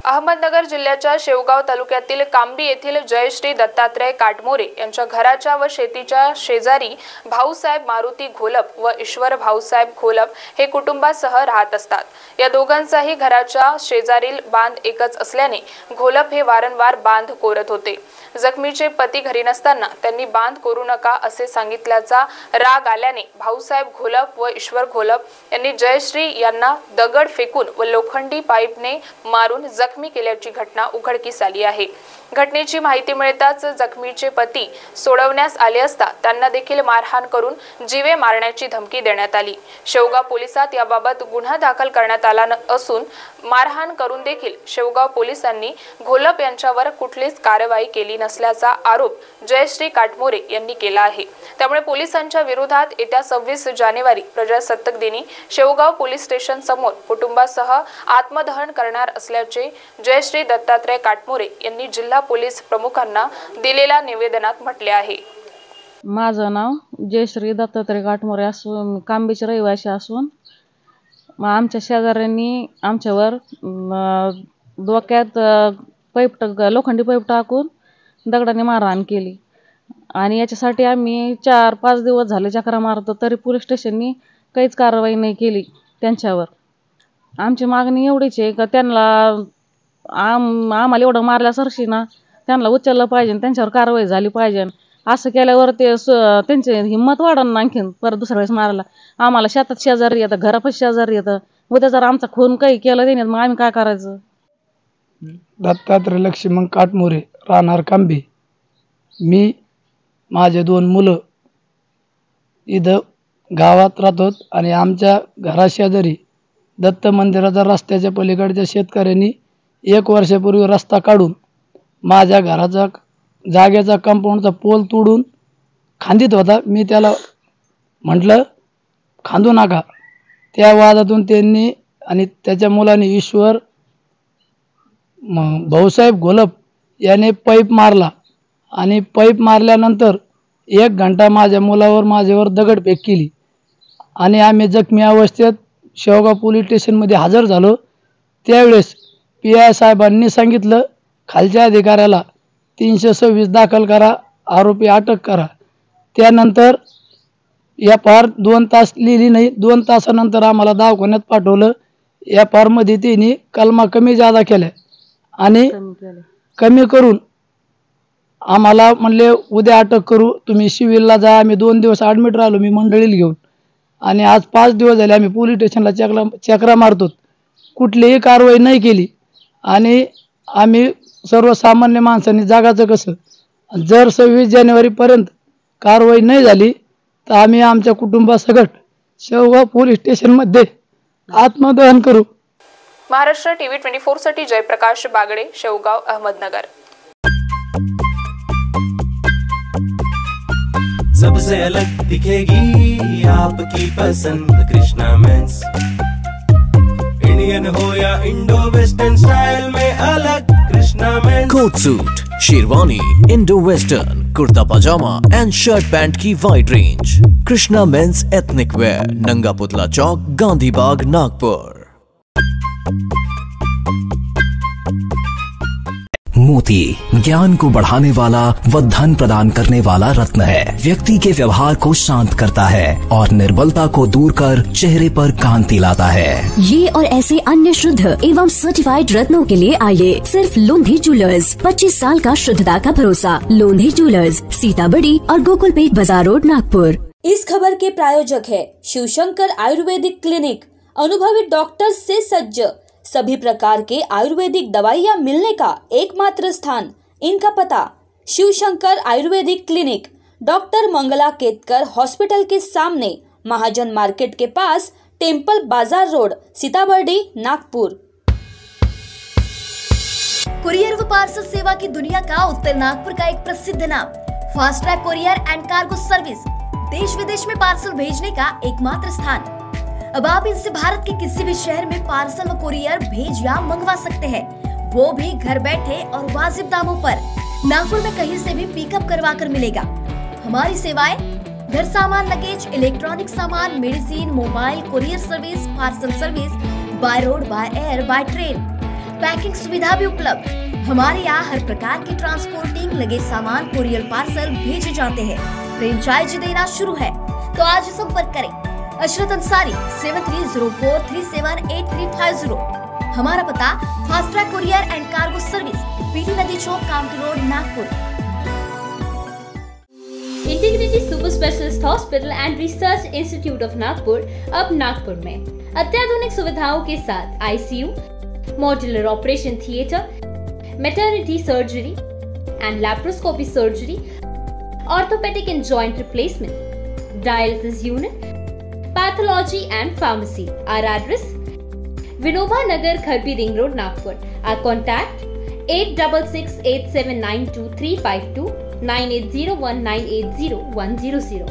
अहमदनगर जिल्ह्याच्या शेवगाव तालुक्यातील कांबी येथील जयश्री दत्तात्रय काटमोरे यांच्या घराच्या व शेतीच्या शेजारी भाऊसाहेब मारुती घोलप व ईश्वर भाऊसाहेब घोलप हे कुटुंबासह राहत असतात। या दोघांचाही घराच्या शेजारील बांध एकच असल्याने घोलप हे वारंवार बांध कोरत होते। जखमीचे पती घरी नसताना त्यांनी बांध कोरू नका असे सांगितल्याचा राग आल्याने भाऊसाहेब घोलप व ईश्वर घोलप यांनी जयश्री यांना दगड फेकून व लोखंडी पाईपने मारून जखमी केल्याची घटना उघडकीस आली आहे। घटनेची माहिती मिळताच जखमीचे पती सोडवण्यास आले असता त्यांना देखील मारहाण करून जीवे मारण्याची धमकी देण्यात आली। शेवगाव पोलिसात याबाबत गुन्हा दाखल करण्यात आला असून मारहाण करून देखील शेवगाव पोलिसांनी घोलप यांच्यावर कुठलीच कारवाई केली नसल्याचा आरोप जयश्री काटमोरे यांनी केला आहे। त्यामुळे पोलिसांच्या विरोधात येत्या 26 जानेवारी प्रजासत्ताक दिनी शेवगाव पोलीस स्टेशन समोर कुटुंबासह आत्मदहन करणार असल्याचे जयश्री दत्तात्रय काटमोरे यांनी जिल्हा पोलीस प्रमुखांना दिलेल्या निवेदनात म्हटले आहे। माझं नाव जयश्री दत्तात्रय काटमोरे असून कांबीचे रहिवासी असून आमच्या शेजाऱ्यांनी आमच्यावर डोक्यात लोखंडी पाईप टाकून दगडाने मारहाण केली आणि याच्यासाठी आम्ही 4-5 दिवस झाले चक्रा मारतो तरी पोलीस स्टेशननी काहीच कारवाई नाही केली त्यांच्यावर। आमची मागणी एवढीच आहे का त्यांना आम्हाला एवढं मारल्यासारखी ना त्यांना उचललं पाहिजे, त्यांच्यावर कारवाई झाली पाहिजे। असं केल्यावर त्यांचे हिंमत वाढन ना आणखीन परत दुसऱ्या वेळेस मारायला। आम्हाला शेतात शेजारी येतं, घरापाशी शेजारी येतं, उद्या जर आमचा खून काही केलं त्याने मग आम्ही काय करायचं। दत्तात्रय लक्ष्मण काटमोरे राहणार कांबी। मी माझे 2 मुलं इथं गावात राहतो आणि आमच्या घराशेजारी दत्त मंदिराच्या रस्त्याच्या पलीकडच्या शेतकऱ्यांनी 1 वर्षापूर्वी रस्ता काढून माझ्या घराचा जागेचा कंपाऊंडचा पोल तोडून खांदीत होता। मी त्याला म्हटलं खांदू नका। त्या वादातून त्यांनी आणि त्याच्या मुलाने ईश्वर भाऊसाहेब घोलप याने पाईप मारला आणि पाईप मारल्यानंतर 1 घंटा माझ्या मुलावर माझ्यावर दगडफेक केली आणि आम्ही जखमी अवस्थेत शेवगाव पोलीस स्टेशनमध्ये हजर झालो। त्यावेळेस PI साहेबांनी सांगितलं खालच्या अधिकाऱ्याला 326 दाखल करा, आरोपी अटक करा। त्यानंतर FR 2 तास लिहिली नाही। 2 तासानंतर आम्हाला दवाखान्यात पाठवलं। FR मध्ये त्यांनी कलमा कमी जादा केल्या आणि कमी करून आम्हाला म्हणले उद्या अटक करू, तुम्ही सिव्हिलला जा। आम्ही 2 दिवस ॲडमिट राहिलो मी मंडळीला घेऊन आणि आज 5 दिवस झाले आम्ही पोलीस स्टेशनला चक्रा मारतो, कुठलीही कारवाई नाही केली। आणि आम्ही सर्वसामान्य माणसांनी जगाचं कसं? जर 26 जानेवारीपर्यंत कारवाई नाही झाली तर आम्ही आमच्या कुटुंबासकट शेवगाव पोलीस स्टेशनमध्ये आत्मदहन करू। महाराष्ट्र TV 24 साठी जयप्रकाश बागडे, शेवगाव, अहमदनगर। सबसे अलग दिखेगी आपकी पसंद कृष्णा मेंस। इंडियन हो या इंडो वेस्टर्न स्टाइल में अलग Krishna men's. Coat suit, sherwani, Indo western, kurta pajama and shirt pant की wide range. Krishna men's ethnic wear, Nanga Putla चौक, गांधी बाग, नागपुर। मोती ज्ञान को बढ़ाने वाला व धन प्रदान करने वाला रत्न है। व्यक्ति के व्यवहार को शांत करता है और निर्बलता को दूर कर चेहरे पर कांति लाता है। ये और ऐसे अन्य शुद्ध एवं सर्टिफाइड रत्नों के लिए आइए सिर्फ लोंधी ज्वेलर्स। 25 साल का शुद्धता का भरोसा। लोंधी ज्वेलर्स, सीताबड़ी और गोकुलपेट बाजार रोड, नागपुर। इस खबर के प्रायोजक है शिवशंकर आयुर्वेदिक क्लिनिक। अनुभवी डॉक्टर से सज्ज, सभी प्रकार के आयुर्वेदिक दवाइयाँ मिलने का एकमात्र स्थान। इनका पता Shivshankar Ayurvedic clinic, doctor Mangala Ketkar hospital के सामने, महाजन मार्केट के पास, temple Bazar road, Sitabardi, Nagpur. Courier व पार्सल सेवा की दुनिया का उत्तर नागपुर का एक प्रसिद्ध नाम, fast track courier end cargo service. देश विदेश में पार्सल भेजने का एकमात्र स्थान। अब आप इनसे भारत के किसी भी शहर में पार्सल व कुरियर भेज या मंगवा सकते हैं, वो भी घर बैठे और वाजिब दामों पर। नागपुर में कहीं से भी पिकअप करवा कर मिलेगा। हमारी सेवाएं घर सामान, लगेज, इलेक्ट्रॉनिक सामान, medicine, mobile, courier service, parcel service, by road, by air, by train. Packing सुविधा भी उपलब्ध। हमारे यहाँ हर प्रकार की ट्रांसपोर्टिंग लगे सामान कोरियर पार्सल भेजे जाते हैं। फ्रेंचाइजी देना शुरू है तो आज संपर्क करें। अशरत अंसारी 7304378350। हमारा पता fast track courier and cargo service, PT नदी चौक, Kamptee road, Nagpur. Integrity super specialist hospital and research institute of Nagpur अब नागपुर में अत्याधुनिक सुविधाओं के साथ ICU, modular operation theatre, maternity surgery and laparoscopy surgery, orthopaedic and joint replacement, dialysis unit, pathology and pharmacy. Our address Vinoba Nagar, Kharbi ring road, Nagpur. Our contact 8668792352 9801980100।